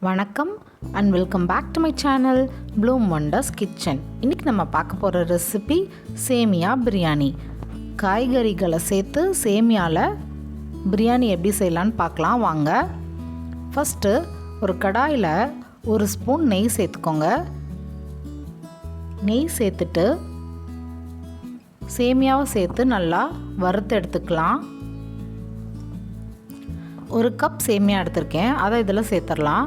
வணக்கம் and welcome back to my channel bloom wonders kitchen. இன்றைக்கி நம்ம பார்க்க போகிற ரெசிபி சேமியா பிரியாணி. காய்கறிகளை சேர்த்து சேமியாவில் பிரியாணி எப்படி செய்யலான்னு பார்க்கலாம் வாங்க. ஃபஸ்ட்டு ஒரு கடாயில் ஒரு ஸ்பூன் நெய் சேர்த்துக்கோங்க. நெய் சேர்த்துட்டு சேமியாவை சேர்த்து நல்லா வறுத்து எடுத்துக்கலாம். ஒரு கப் சேமியா எடுத்திருக்கேன், அதை இதில் சேர்த்துடலாம்.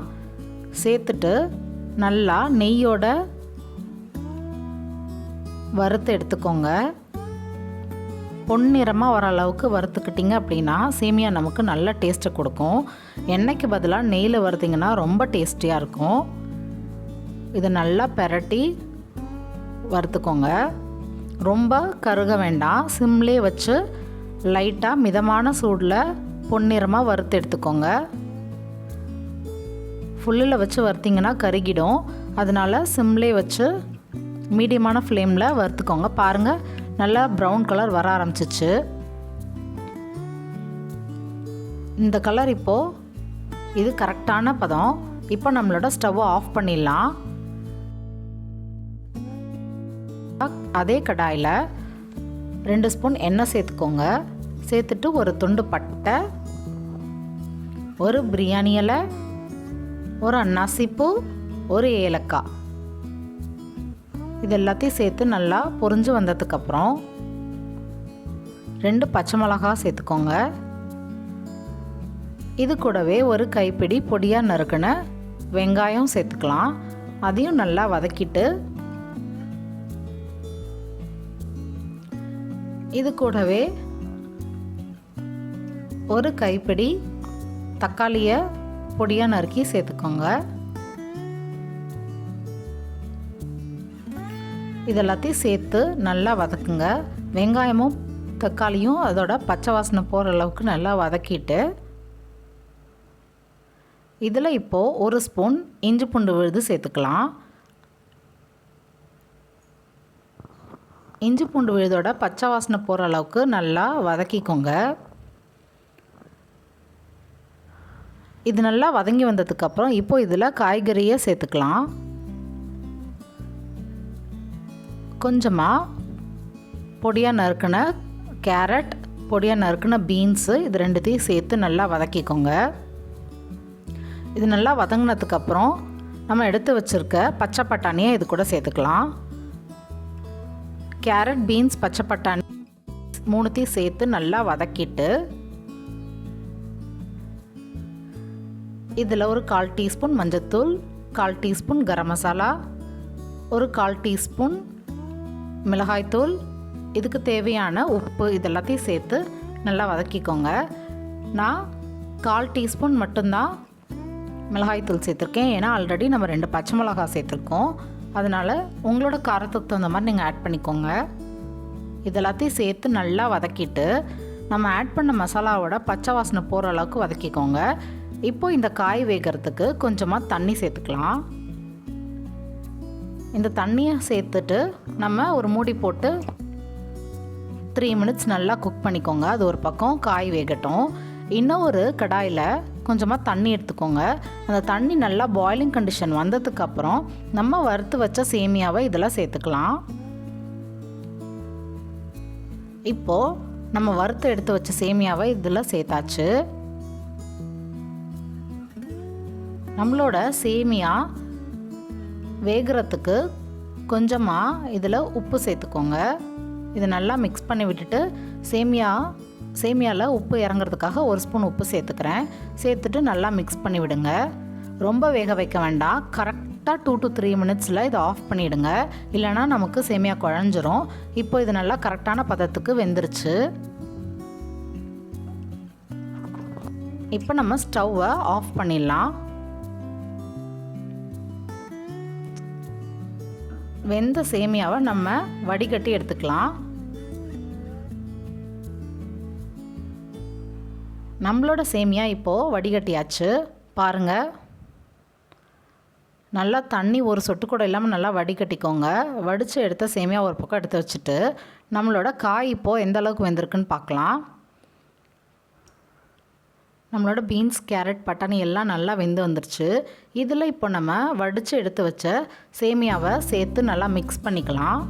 சேர்த்துட்டு நல்லா நெய்யோட வறுத்து எடுத்துக்கோங்க. பொன்னிறமாக வர அளவுக்கு வறுத்துக்கிட்டிங்க அப்படின்னா சேமியா நமக்கு நல்ல டேஸ்ட்டை கொடுக்கும். எண்ணெய்க்கு பதிலாக நெய்யில் வறுத்திங்கன்னா ரொம்ப டேஸ்டியாக இருக்கும். இதை நல்லா பெரட்டி வறுத்துக்கோங்க. ரொம்ப கருக வேண்டாம், சிம்லேயே வச்சு லைட்டாக மிதமான சூடில் பொன்னிறமாக வறுத்து எடுத்துக்கோங்க. ஃபுல்லில் வச்சு வறுத்திங்கன்னா கருகிடும், அதனால் சிம்லே வச்சு மீடியமான ஃப்ளேமில் வறுத்துக்கோங்க. பாருங்கள், நல்லா ப்ரௌன் கலர் வர ஆரம்பிச்சிச்சு. இந்த கலர் இப்போது இது கரெக்டான பதம். இப்போ நம்மளோட ஸ்டவ்வை ஆஃப் பண்ணிடலாம். அதே கடாயில் 2 ஸ்பூன் எண்ணெய் சேர்த்துக்கோங்க. சேர்த்துட்டு ஒரு துண்டு பட்டை, ஒரு பிரியாணி இலை, ஒரு அன்னாசிப்பூ, ஒரு ஏலக்காய், இது எல்லாத்தையும் சேர்த்து நல்லா பொரிஞ்சு வந்ததுக்கப்புறம் 2 பச்சை மிளகாய் சேர்த்துக்கோங்க. இது கூடவே ஒரு கைப்பிடி பொடியாக நறுக்கின வெங்காயம் சேர்த்துக்கலாம். அதையும் நல்லா வதக்கிட்டு இது கூடவே ஒரு கைப்பிடி தக்காளியை பொடியாக நறுக்கி சேர்த்துக்கோங்க. இதெல்லாத்தையும் சேர்த்து நல்லா வதக்குங்க. வெங்காயமும் தக்காளியும் அதோட பச்சை வாசனை போகிற அளவுக்கு நல்லா வதக்கிட்டு இதில் இப்போது 1 ஸ்பூன் இஞ்சி பூண்டு விழுது சேர்த்துக்கலாம். இஞ்சி பூண்டு விழுதோட பச்சை வாசனை போகிற அளவுக்கு நல்லா வதக்கிக்கோங்க. இது நல்லா வதங்கி வந்ததுக்கப்புறம் இப்போ இதில் காய்கறியை சேர்த்துக்கலாம். கொஞ்சமாக பொடியாக நறுக்கின கேரட், பொடியாக நறுக்கின பீன்ஸு, இது ரெண்டுத்தையும் சேர்த்து நல்லா வதக்கிக்கோங்க. இது நல்லா வதங்கினதுக்கப்புறம் நம்ம எடுத்து வச்சுருக்க பச்சை பட்டாணியை இது கூட சேர்த்துக்கலாம். கேரட், பீன்ஸ், பச்சை பட்டாணி 3த்தையும் சேர்த்து நல்லா வதக்கிட்டு இதில் ஒரு 1/4 டீஸ்பூன் மஞ்சத்தூள், 1/4 டீஸ்பூன் கரம் மசாலா, ஒரு 1/4 டீஸ்பூன் மிளகாய்த்தூள், இதுக்கு தேவையான உப்பு, இதெல்லாத்தையும் சேர்த்து நல்லா வதக்கிக்கோங்க. நான் 1/4 டீஸ்பூன் மட்டும்தான் மிளகாய்த்தூள் சேர்த்துருக்கேன், ஏன்னா ஆல்ரெடி நம்ம 2 பச்சை மிளகாய் சேர்த்துருக்கோம். அதனால் உங்களோட காரத்துக்கு தகுந்த மாதிரி நீங்கள் ஆட் பண்ணிக்கோங்க. இதெல்லாத்தையும் சேர்த்து நல்லா வதக்கிட்டு நம்ம ஆட் பண்ண மசாலாவோட பச்சை வாசனை போகிற அளவுக்கு வதக்கிக்கோங்க. இப்போ இந்த காய் வேகிறதுக்கு கொஞ்சமாக தண்ணி சேர்த்துக்கலாம். இந்த தண்ணியை சேர்த்துட்டு நம்ம ஒரு மூடி போட்டு 3 மினிட்ஸ் நல்லா குக் பண்ணிக்கோங்க. அது ஒரு பக்கம் காய் வேகட்டும். இன்னும் ஒரு கடாயில் கொஞ்சமாக தண்ணி எடுத்துக்கோங்க. அந்த தண்ணி நல்லா பாய்லிங் கண்டிஷன் வந்ததுக்கப்புறம் நம்ம வறுத்து வச்ச சேமியாவை இதில் சேர்த்துக்கலாம். இப்போது நம்ம வறுத்து எடுத்து வச்ச சேமியாவை இதில் சேர்த்தாச்சு. நம்மளோட சேமியா வேகிறதுக்கு கொஞ்சமாக இதில் உப்பு சேர்த்துக்கோங்க. இதை நல்லா மிக்ஸ் பண்ணி விட்டுட்டு சேமியாவில் உப்பு இறங்குறதுக்காக 1 ஸ்பூன் உப்பு சேர்த்துக்கிறேன். சேர்த்துட்டு நல்லா மிக்ஸ் பண்ணி விடுங்க. ரொம்ப வேக வைக்க வேண்டாம். கரெக்டாக 2 to 3 மினிட்ஸில் இதை ஆஃப் பண்ணிவிடுங்க, இல்லைனா நமக்கு சேமியா குழஞ்சிரும். இப்போ இது நல்லா கரெக்டான பதத்துக்கு வெந்துருச்சு. இப்போ நம்ம ஸ்டவ்வை ஆஃப் பண்ணிடலாம். வெந்த சேமியாவை நம்ம வடிகட்டி எடுத்துக்கலாம். நம்மளோட சேமியா இப்போது வடிகட்டியாச்சு. பாருங்கள், நல்லா தண்ணி ஒரு சொட்டு கூட இல்லாமல் நல்லா வடிகட்டிக்கோங்க. வடித்து எடுத்த சேமியா ஒரு பக்கம் எடுத்து வச்சுட்டு நம்மளோட காய் இப்போது எந்த அளவுக்கு வெந்திருக்குன்னு பார்க்கலாம். நம்மளோட பீன்ஸ், கேரட், பட்டாணி எல்லாம் நல்லா வெந்து வந்துருச்சு. இதில் இப்போ நம்ம வடித்து எடுத்து வச்ச சேமியாவை சேர்த்து நல்லா மிக்ஸ் பண்ணிக்கலாம்.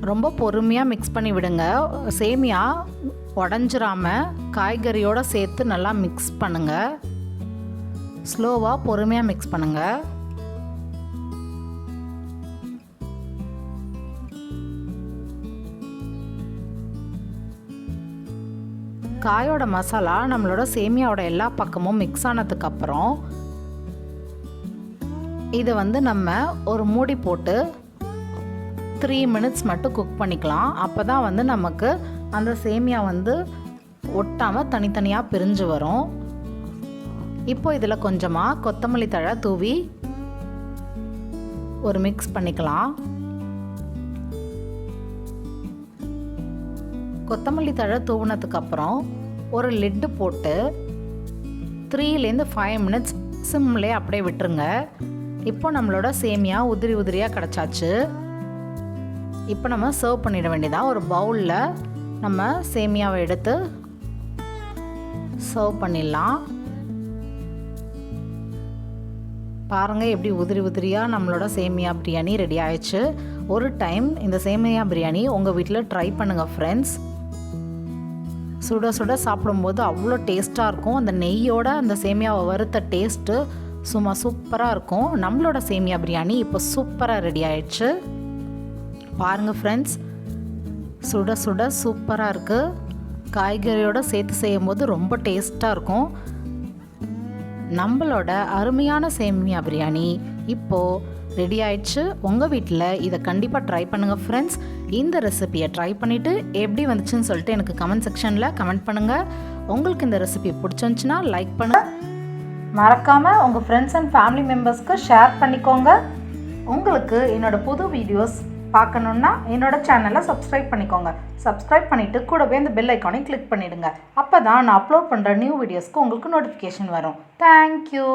ரொம்ப பொறுமையாக மிக்ஸ் பண்ணி விடுங்க. சேமியா உடஞ்சிராமல் காய்கறியோடு சேர்த்து நல்லா மிக்ஸ் பண்ணுங்கள். ஸ்லோவாக பொறுமையாக மிக்ஸ் பண்ணுங்கள். காயோட மசாலா நம்மளோட சேமியாவோட எல்லா பக்கமும் மிக்ஸ் ஆனதுக்கப்புறம் இதை நம்ம ஒரு மூடி போட்டு 3 மினிட்ஸ் மட்டும் குக் பண்ணிக்கலாம். அப்போ தான் நமக்கு அந்த சேமியா ஒட்டாமல் தனித்தனியாக பிரிஞ்சு வரும். இப்போ இதில் கொஞ்சமாக கொத்தமல்லி தழை தூவி ஒரு மிக்ஸ் பண்ணிக்கலாம். கொத்தமல்லி தழை தூவினதுக்கப்புறம் ஒரு லிட்டு போட்டு 3-5 மினிட்ஸ் சிம்லே அப்படியே விட்டுருங்க. இப்போ நம்மளோட சேமியா உதிரி உதிரியாக கிடச்சாச்சு. இப்போ நம்ம சர்வ் பண்ணிட வேண்டியதான். ஒரு பவுலில் நம்ம சேமியாவை எடுத்து சர்வ் பண்ணிடலாம். பாருங்கள் எப்படி உதிரி உதிரியாக நம்மளோட சேமியா பிரியாணி ரெடி ஆயிடுச்சு. ஒரு டைம் இந்த சேமியா பிரியாணி உங்கள் வீட்டில் ட்ரை பண்ணுங்கள் ஃப்ரெண்ட்ஸ். சுட சுட சாப்பிடும்போது அவ்வளோ டேஸ்ட்டாக இருக்கும். அந்த நெய்யோட அந்த சேமியாவை வறுத்த டேஸ்ட்டு சும்மா சூப்பராக இருக்கும். நம்மளோட சேமியா பிரியாணி இப்போ சூப்பராக ரெடி ஆயிடுச்சு. பாருங்கள் ஃப்ரெண்ட்ஸ், சுட சுட சூப்பராக இருக்குது. காய்கறியோடு சேர்த்து செய்யும்போது ரொம்ப டேஸ்ட்டாக இருக்கும். நம்மளோட அருமையான சேமியா பிரியாணி இப்போது ரெடி ஆயிடுச்சு. உங்கள் வீட்டில் இதை கண்டிப்பாக ட்ரை பண்ணுங்கள் ஃப்ரெண்ட்ஸ். இந்த ரெசிபியை ட்ரை பண்ணிவிட்டு எப்படி வந்துச்சுன்னு சொல்லிட்டு எனக்கு கமெண்ட் செக்ஷனில் கமெண்ட் பண்ணுங்கள். உங்களுக்கு இந்த ரெசிபி பிடிச்சிருந்துச்சுன்னா லைக் பண்ணுங்கள். மறக்காமல் உங்கள் ஃப்ரெண்ட்ஸ் அண்ட் ஃபேமிலி மெம்பர்ஸ்க்கு ஷேர் பண்ணிக்கோங்க. உங்களுக்கு என்னோடய புது வீடியோஸ் பார்க்கணுன்னா என்னோடய சேனலை சப்ஸ்கிரைப் பண்ணிக்கோங்க. சப்ஸ்கிரைப் பண்ணிவிட்டு கூடவே இந்த பெல் ஐக்கானையும் கிளிக் பண்ணிவிடுங்க. அப்போ தான் நான் அப்லோட் பண்ணுற நியூ வீடியோஸ்க்கு உங்களுக்கு நோட்டிஃபிகேஷன் வரும். தேங்க்யூ.